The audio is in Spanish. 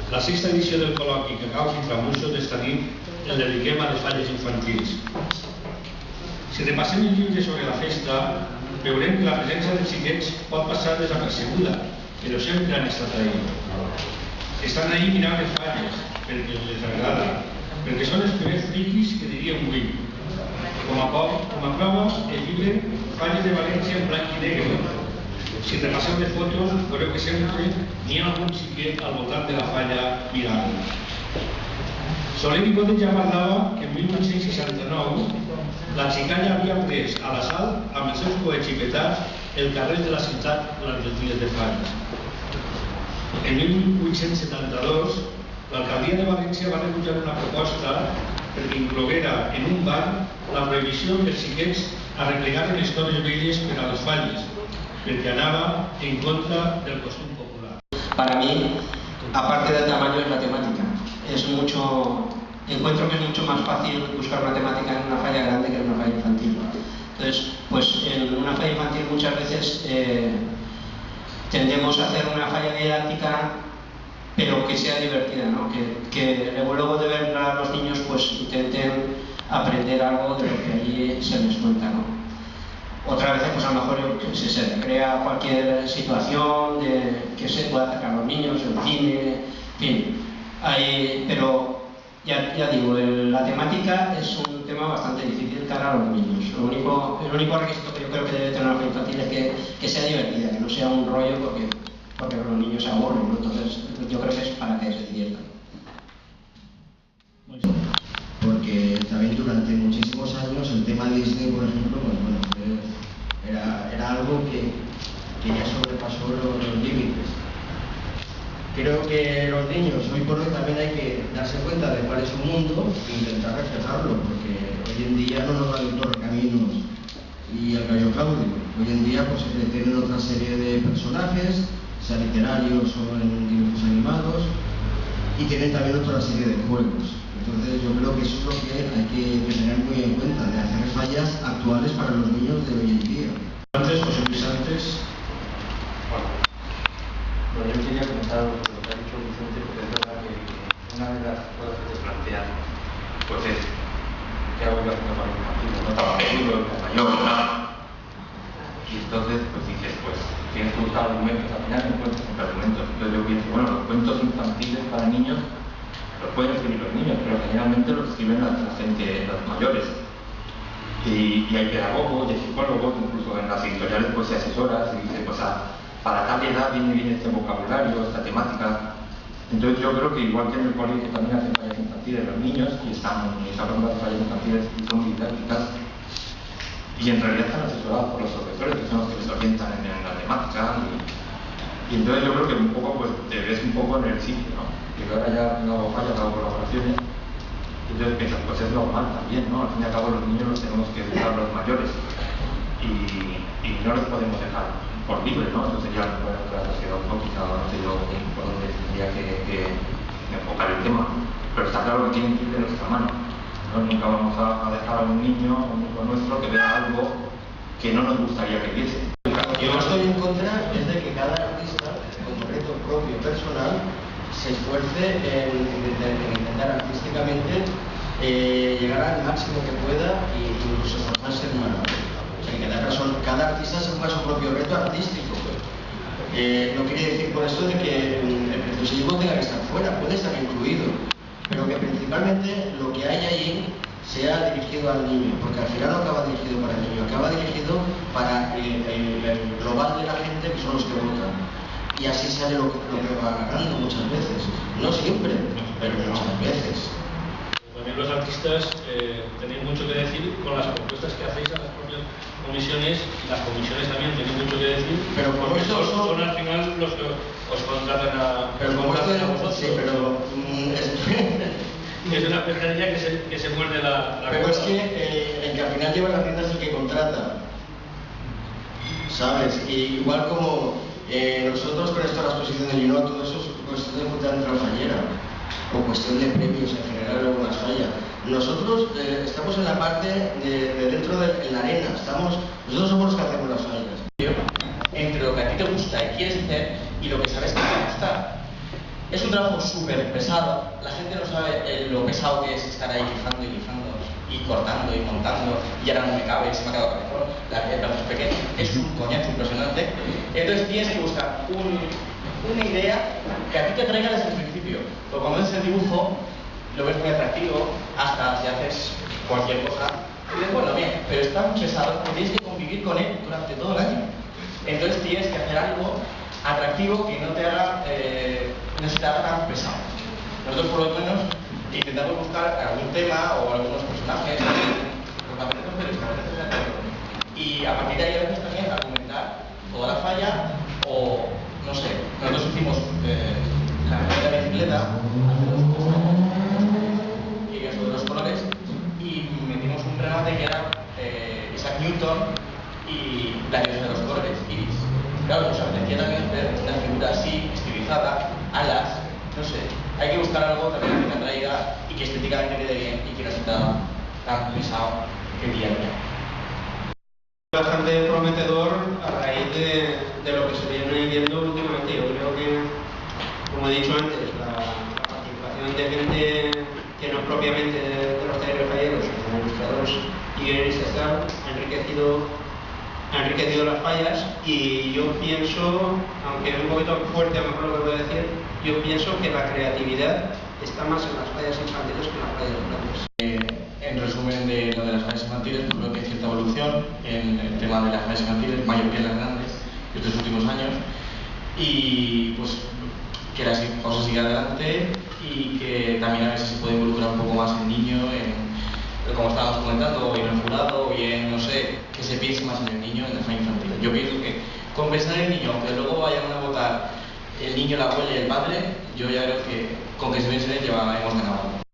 La sexta edició del col·loqui que cau Inframusos d'esta nit el dediquem a les falles infantils. Si repassem el llibre sobre la festa, veurem que la presència dels xiquets pot passar desapercebuda, però sempre han estat ahí. Estan ahí mirant les falles, perquè les agrada, perquè són els primers friquis que diríem avui. Com a prova, el llibre Falles de València en blanc i negre. Si repasseu les fotos, veureu que sempre n'hi ha algun xiquet al voltant de la falla mirant. Soler i Cotes ja parlava que en 1969 la xicalla havia pres a l'assalt amb els seus coets i petards el carrer de la ciutat durant els dies de falla. En 1872, l'alcaldia de València va rebutjar una proposta perquè incloguera en un bar la prohibició que els xiquets arreplegaren les torres velles per a les falles, porque andaba en contra del costum popular. Para mí, aparte del tamaño, es la temática. Encuentro que es mucho más fácil buscar una temática en una falla grande que en una falla infantil. Entonces, pues en una falla infantil muchas veces tendemos a hacer una falla didáctica, pero que sea divertida, ¿no? Que luego de ver a los niños pues intenten aprender algo de lo que allí se les cuenta, ¿no? Otra vez, pues a lo mejor se recrea cualquier situación que se pueda acercar a los niños, el cine, en fin. Pero ya digo, la temática es un tema bastante difícil cara a los niños. El único requisito que yo creo que debe tener una infantil es que sea divertida, que no sea un rollo porque los niños se aburren, ¿no? Entonces yo creo que es para que se diviertan. Porque también durante muchísimos años el tema Disney, por ejemplo, pues bueno, era algo que ya sobrepasó los límites. Creo que los niños hoy por hoy también hay que darse cuenta de cuál es su mundo e intentar respetarlo, porque hoy en día no nos vale el Torrecaminos y el Gallo Claudio. Hoy en día pues se tienen otra serie de personajes, sea literarios o en dibujos animados, y tienen también otra serie de juegos. Entonces yo creo que eso es lo que hay que tener muy en cuenta, de hacer fallas actuales para los niños de hoy en día. Antes, José Luis antes. Bueno, yo quería comentar lo que ha dicho Vicente, porque es verdad que una de las cosas que se plantean pues es ¿qué hago yo haciendo para el infantil? No estaba seguro, el español, nada. Y entonces pues dices, pues tienes que buscar argumentos, al final encuentras siempre argumentos. Entonces yo pienso, bueno, los cuentos infantiles para niños los pueden escribir los niños, pero generalmente los escriben la gente, los mayores. Y hay pedagogos, hay psicólogos, incluso en las editoriales pues se asesoras y dice, pues para tal edad viene bien este vocabulario, esta temática. Entonces yo creo que igual que en el colegio también hacen fallas infantiles los niños y están hablando de fallas infantiles y son didácticas, y en realidad están asesorados por los profesores, que son los que les orientan en la temática. Y entonces yo creo que un poco pues te ves un poco en el sitio, ¿no? Que ahora ya no hago fallas, hago colaboraciones. Entonces piensas, pues es normal también, ¿no? Al fin y al cabo los niños los tenemos que educar los mayores y no los podemos dejar por libre, ¿no? Entonces ya no puede entrar la sociedad quizá no sé yo por dónde tendría que enfocar el tema, pero está claro que tienen que ir de nuestra mano, ¿no? Nunca vamos a dejar a un niño, a un hijo nuestro, que vea algo que no nos gustaría que viese. Yo estoy en contra es de que cada artista, con reto propio personal, se esfuerce en intentar artísticamente llegar al máximo que pueda e incluso formarse en una obra. O sea, que cada artista se ponga su propio reto artístico. No quiere decir por eso de que el preciosismo tenga que estar fuera, puede estar incluido, pero que principalmente lo que hay ahí sea dirigido al niño, porque al final no acaba dirigido para el niño, acaba dirigido para el global de la gente, que son los que votan. Y así sale lo que va ganando muchas veces. No siempre, pero muchas veces. También los artistas tenéis mucho que decir con las propuestas que hacéis a las propias comisiones, y las comisiones también tienen mucho que decir, pero como esto son al final los que os contratan a vosotros. Sí, pero es una pescadería que se muerde la pero cosa. Es que el que al final lleva las riendas es el que contrata, ¿sabes? Y igual como nosotros con esto de la exposición de Lino, todo eso es cuestión de juntar entre la fallera o cuestión de premios en general en algunas fallas. Nosotros estamos en la parte de dentro de la arena, nosotros somos los que hacemos las fallas. Entre lo que a ti te gusta y quieres hacer y lo que sabes que te va a gustar. Es un trabajo súper pesado, la gente no sabe lo pesado que es estar ahí lijando y lijando y cortando y montando y ahora no me cabe, se me ha quedado cabezón, la piedra es pequeña, es un coñazo impresionante. Entonces tienes que buscar una idea que a ti te traiga desde el principio, porque cuando ves el dibujo lo ves muy atractivo hasta si haces cualquier cosa y dices, bueno, bien, pero es tan pesado que tienes que convivir con él durante todo el año. Entonces tienes que hacer algo atractivo que no te haga, no se te haga tan pesado. Nosotros por lo menos intentamos buscar algún tema o algunos personajes, y a partir de ahí a veces también argumentar toda la falla o, no sé, nosotros hicimos la primera bicicleta y eso de los colores y metimos un remate que era Isaac Newton y la diosa de los colores, Iris. Claro, nos apetecía también hacer una figura así, estilizada, alas, no sé. Hay que buscar algo también que te atraiga y que estéticamente quede bien y que no sea tan pesado que día a día. Bastante prometedor a raíz de lo que se viene viendo últimamente. Yo creo que, como he dicho antes, la participación de gente que no es propiamente de los talleres falleros, como ilustradores y guionistas, ha enriquecido las fallas, y yo pienso, aunque es un poquito fuerte a lo mejor lo que voy a decir, yo pienso que la creatividad está más en las fallas infantiles que en las fallas grandes. En resumen de lo de las fallas infantiles, pues creo que hay cierta evolución en el tema de las fallas infantiles, mayor que en las grandes, estos últimos años, y pues que la cosa siga adelante y que también a veces se puede involucrar un poco más el niño, como estábamos comentando, o en el jurado, o en, no sé, que se piense más en el niño en la falla infantil. Yo pienso que con pensar en el niño, aunque luego vayan a votar el niño, la abuela y el padre, yo ya creo que con que se piense en él hemos ganado.